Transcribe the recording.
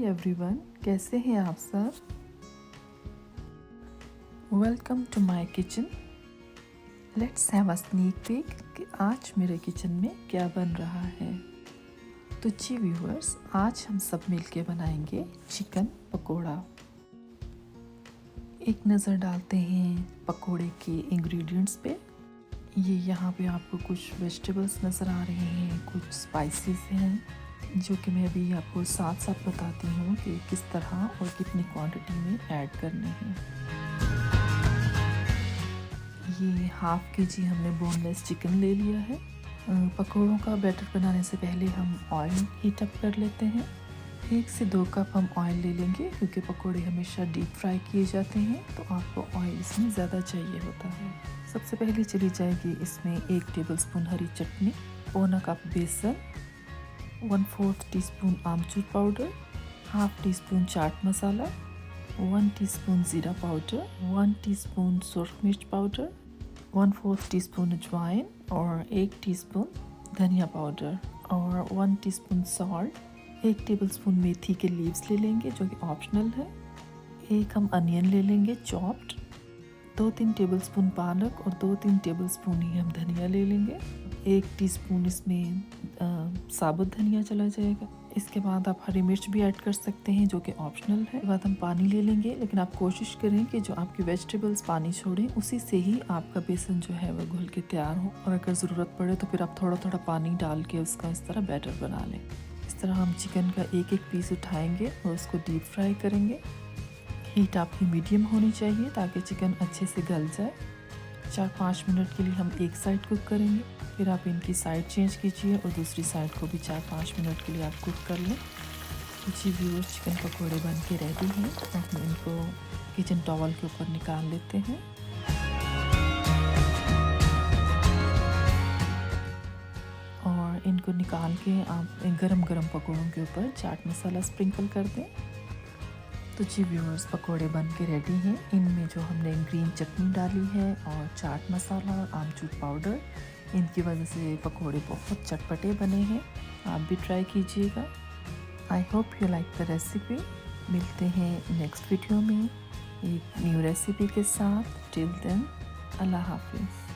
Hi everyone, कैसे हैं आप सब। Welcome to my kitchen. Let's have a sneak peek कि आज मेरे किचन में क्या बन रहा है। तो जी व्यूअर्स, आज हम सब मिलके बनाएंगे चिकन पकोड़ा। एक नज़र डालते हैं पकोड़े के इंग्रेडिएंट्स पे। ये यहाँ पे आपको कुछ वेजिटेबल्स नज़र आ रहे हैं, कुछ स्पाइसेस हैं जो कि मैं अभी आपको साथ साथ बताती हूँ कि किस तरह और कितनी क्वांटिटी में ऐड करने हैं। ये हाफ के जी हमने बोनलेस चिकन ले लिया है। पकौड़ों का बैटर बनाने से पहले हम ऑयल हीट अप कर लेते हैं। 1 से 2 कप हम ऑयल ले लेंगे क्योंकि पकोड़े हमेशा डीप फ्राई किए जाते हैं, तो आपको ऑयल इसमें ज़्यादा चाहिए होता है। सबसे पहले चली जाएगी इसमें 1 टेबलस्पून हरी चटनी, 1 कप बेसन, 1/4 टीस्पून आमचूर powder, half teaspoon chaat masala, 1 teaspoon ज़ीरा पाउडर, 1 टीस्पून सुरख मिर्च पाउडर, 1/4 टीस्पून अजवाइन और 1 टीस्पून धनिया पाउडर और 1 टीस्पून सॉल्ट। 1 टेबलस्पून मेथी के लीव्स ले लेंगे जो कि ऑप्शनल है। 1 हम अनियन ले लेंगे चॉप्ड, 2-3 टेबलस्पून पालक और 2-3 टेबलस्पून ही हम धनिया ले लेंगे। 1 टीस्पून इसमें साबुत धनिया चला जाएगा। इसके बाद आप हरी मिर्च भी ऐड कर सकते हैं जो कि ऑप्शनल है। इसके बाद हम पानी ले लेंगे, लेकिन आप कोशिश करें कि जो आपकी वेजिटेबल्स पानी छोड़ें उसी से ही आपका बेसन जो है वह घुल के तैयार हो, और अगर ज़रूरत पड़े तो फिर आप थोड़ा थोड़ा पानी डाल के उसका इस तरह बैटर बना लें। इस तरह हम चिकन का एक पीस उठाएंगे और उसको डीप फ्राई करेंगे। हीट आपकी मीडियम होनी चाहिए ताकि चिकन अच्छे से गल जाए। 4-5 मिनट के लिए हम एक साइड कुक करेंगे, फिर आप इनकी साइड चेंज कीजिए और दूसरी साइड को भी 4-5 मिनट के लिए आप कुक कर लें। जी व्यूअर्स, चिकन पकोड़े बन के रेडी हैं। हम इनको किचन टॉवल के ऊपर निकाल लेते हैं। और इनको निकाल के आप गरम गरम पकोड़ों के ऊपर चाट मसाला स्प्रिंकल कर दें। तो जी व्यूअर्स, पकोड़े बन के रेडी हैं। इनमें जो हमने ग्रीन चटनी डाली है और चाट मसाला और आमचूर पाउडर, इनकी वजह से पकोड़े बहुत चटपटे बने हैं। आप भी ट्राई कीजिएगा। I hope you like the recipe. मिलते हैं नेक्स्ट वीडियो में एक न्यू रेसिपी के साथ। टिल देन, अल्लाह हाफिज़।